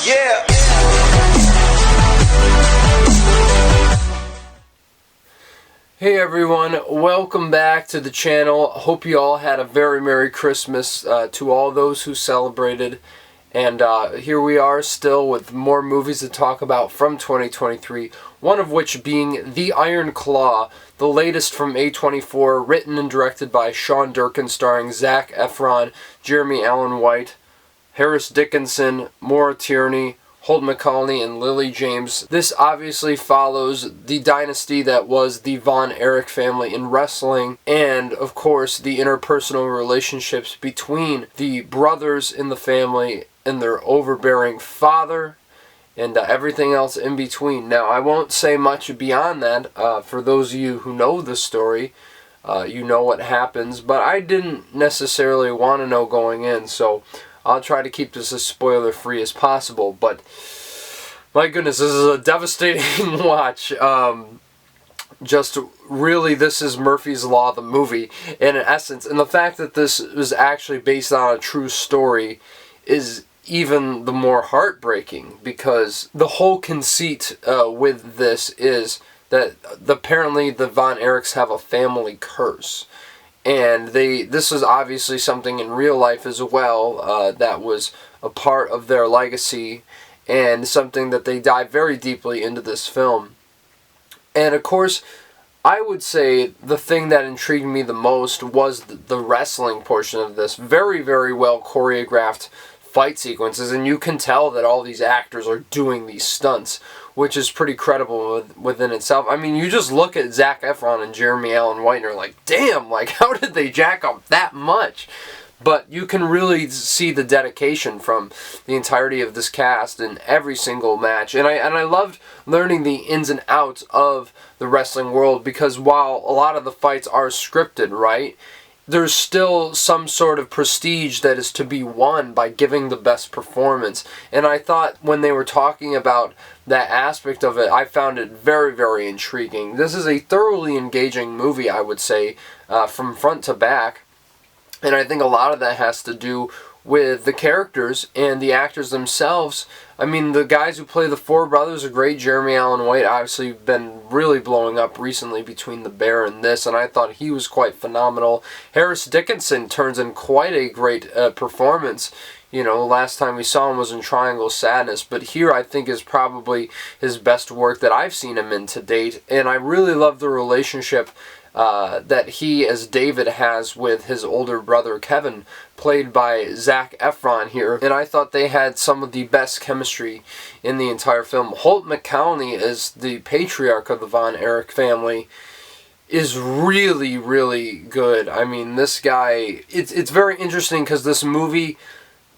Yeah. Hey everyone, welcome back to the channel. Hope you all had a very Merry Christmas to all those who celebrated. And here we are still with more movies to talk about from 2023, one of which being The Iron Claw, the latest from A24, written and directed by Sean Durkin, starring Zac Efron, Jeremy Allen White, Harris Dickinson, Maura Tierney, Holt McCallany, and Lily James. This obviously follows the dynasty that was the Von Erich family in wrestling, and of course the interpersonal relationships between the brothers in the family and their overbearing father, and everything else in between. Now, I won't say much beyond that. For those of you who know the story, you know what happens, but I didn't necessarily want to know going in, so I'll try to keep this as spoiler-free as possible. But my goodness, this is a devastating watch. Just really, this is Murphy's Law, the movie, in essence. And the fact that this is actually based on a true story is even the more heartbreaking, because the whole conceit with this is that apparently the Von Erichs have a family curse. And this is obviously something in real life as well that was a part of their legacy, and something that they dive very deeply into this film. And of course, I would say the thing that intrigued me the most was the wrestling portion of this. Very, very well choreographed fight sequences, and you can tell that all these actors are doing these stunts, which is pretty credible within itself. I mean, you just look at Zac Efron and Jeremy Allen White and you're like, damn, like, how did they jack up that much? But you can really see the dedication from the entirety of this cast in every single match. And I loved learning the ins and outs of the wrestling world, because while a lot of the fights are scripted, right, there's still some sort of prestige that is to be won by giving the best performance. And I thought when they were talking about that aspect of it, I found it very, very intriguing. This is a thoroughly engaging movie, I would say, from front to back. And I think a lot of that has to do with the characters and the actors themselves. I mean, the guys who play the four brothers are great. Jeremy Allen White obviously been really blowing up recently between The Bear and this, and I thought he was quite phenomenal. Harris Dickinson turns in quite a great performance. You know, last time we saw him was in Triangle Sadness, but here I think is probably his best work that I've seen him in to date. And I really love the relationship that he, as David, has with his older brother Kevin, played by Zac Efron here. And I thought they had some of the best chemistry in the entire film. Holt McCallany, as the patriarch of the Von Erich family, is really, really good. I mean, this guy, it's very interesting because this movie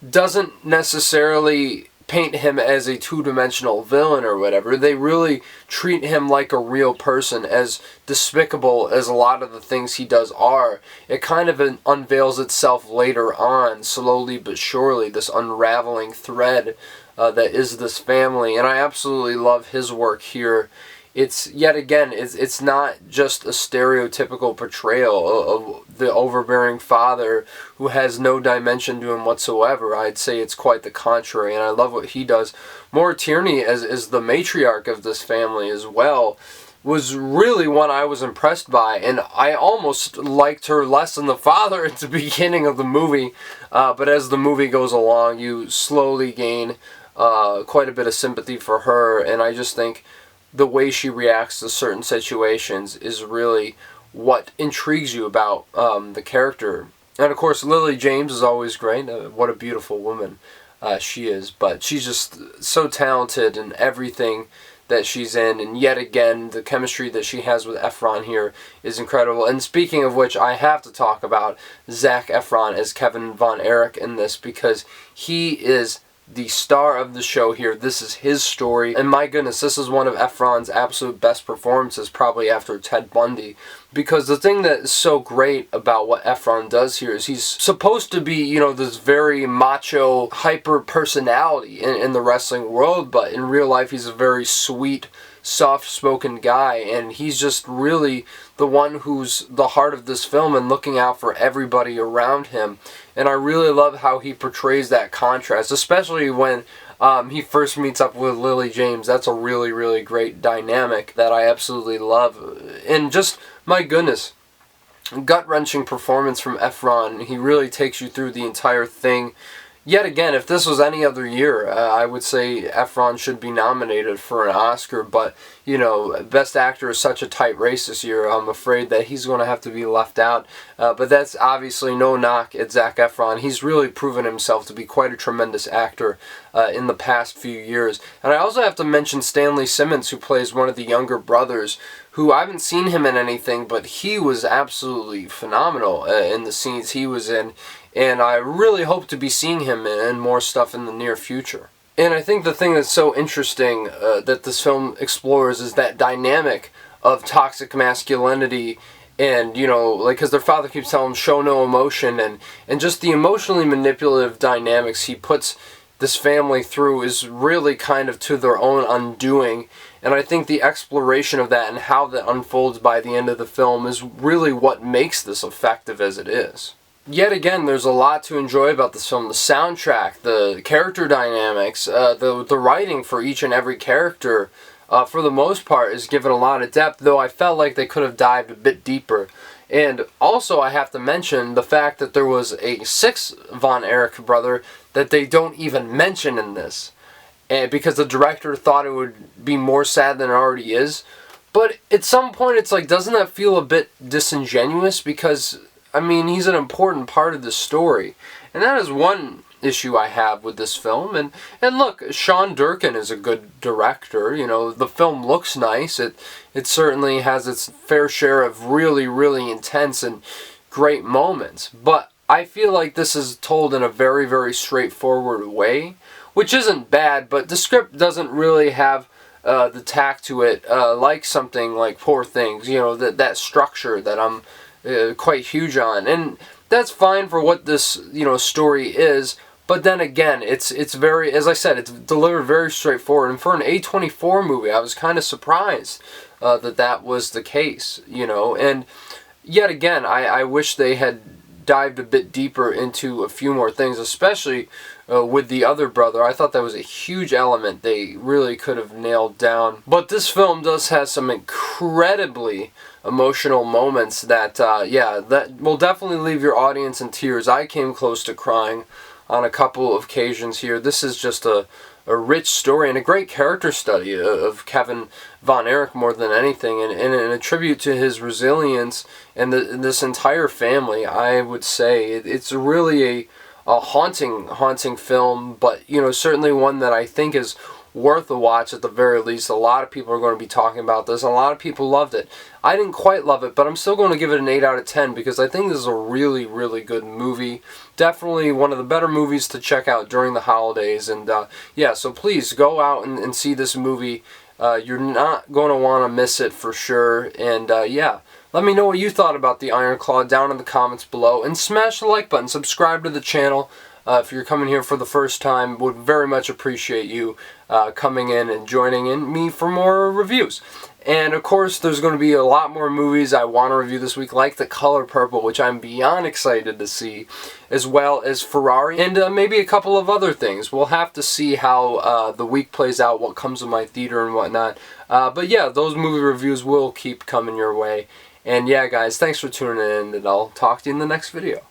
doesn't necessarily paint him as a two-dimensional villain or whatever. They really treat him like a real person, as despicable as a lot of the things he does are. It kind of unveils itself later on, slowly but surely, this unraveling thread that is this family. And I absolutely love his work here. It's, yet again, it's not just a stereotypical portrayal of the overbearing father who has no dimension to him whatsoever. I'd say it's quite the contrary, and I love what he does. Maura Tierney, as the matriarch of this family as well, was really one I was impressed by, and I almost liked her less than the father at the beginning of the movie, but as the movie goes along, you slowly gain quite a bit of sympathy for her, and I just think the way she reacts to certain situations is really what intrigues you about the character. And of course, Lily James is always great. What a beautiful woman she is. But she's just so talented in everything that she's in. And yet again, the chemistry that she has with Efron here is incredible. And speaking of which, I have to talk about Zac Efron as Kevin Von Erich in this, because he is the star of the show here. This is his story, and my goodness, this is one of Efron's absolute best performances, probably after Ted Bundy, because the thing that is so great about what Efron does here is he's supposed to be, you know, this very macho, hyper personality in the wrestling world, but in real life he's a very sweet, soft-spoken guy, and he's just really the one who's the heart of this film and looking out for everybody around him. And I really love how he portrays that contrast, especially when he first meets up with Lily James. That's a really, really great dynamic that I absolutely love. And just, my goodness, gut-wrenching performance from Efron. He really takes you through the entire thing. Yet again, if this was any other year, I would say Efron should be nominated for an Oscar, but, you know, Best Actor is such a tight race this year, I'm afraid that he's going to have to be left out. But that's obviously no knock at Zac Efron. He's really proven himself to be quite a tremendous actor in the past few years. And I also have to mention Stanley Simmons, who plays one of the younger brothers, who I haven't seen him in anything, but he was absolutely phenomenal in the scenes he was in. And I really hope to be seeing him in more stuff in the near future. And I think the thing that's so interesting that this film explores is that dynamic of toxic masculinity, and, you know, like, because their father keeps telling them, show no emotion, and just the emotionally manipulative dynamics he puts this family through is really kind of to their own undoing. And I think the exploration of that and how that unfolds by the end of the film is really what makes this effective as it is. Yet again, there's a lot to enjoy about this film. The soundtrack, the character dynamics, the writing for each and every character, for the most part, is given a lot of depth, though I felt like they could have dived a bit deeper. And also, I have to mention the fact that there was a sixth Von Erich brother that they don't even mention in this, and because the director thought it would be more sad than it already is. But at some point, it's like, doesn't that feel a bit disingenuous? Because, I mean, he's an important part of the story. And that is one issue I have with this film. And look, Sean Durkin is a good director. You know, the film looks nice. It certainly has its fair share of really, really intense and great moments. But I feel like this is told in a very, very straightforward way, which isn't bad, but the script doesn't really have the tact to it like something like Poor Things. You know, that structure that I'm quite huge on, and that's fine for what this, you know, story is. But then again, it's very, as I said, it's delivered very straightforward. And for an A24 movie, I was kind of surprised that was the case, you know. And yet again, I wish they had dived a bit deeper into a few more things, especially with the other brother. I thought that was a huge element they really could have nailed down. But this film does have some incredibly emotional moments that, that will definitely leave your audience in tears. I came close to crying on a couple of occasions here. This is just a rich story and a great character study of Kevin Von Erich more than anything, and a tribute to his resilience and this entire family. I would say it's really a haunting film, but, you know, certainly one that I think is worth a watch at the very least. A lot of people are going to be talking about this. A lot of people loved it. I didn't quite love it, but I'm still going to give it an 8 out of 10 because I think this is a really, really good movie. Definitely one of the better movies to check out during the holidays. And yeah, so please go out and see this movie. You're not going to want to miss it for sure. And yeah, let me know what you thought about the Iron Claw down in the comments below. And smash the like button. Subscribe to the channel. If you're coming here for the first time, would very much appreciate you coming in and joining in me for more reviews. And of course, there's going to be a lot more movies I want to review this week, like The Color Purple, which I'm beyond excited to see, as well as Ferrari, and maybe a couple of other things. We'll have to see how the week plays out, what comes to my theater and whatnot. But yeah, those movie reviews will keep coming your way. And yeah, guys, thanks for tuning in, and I'll talk to you in the next video.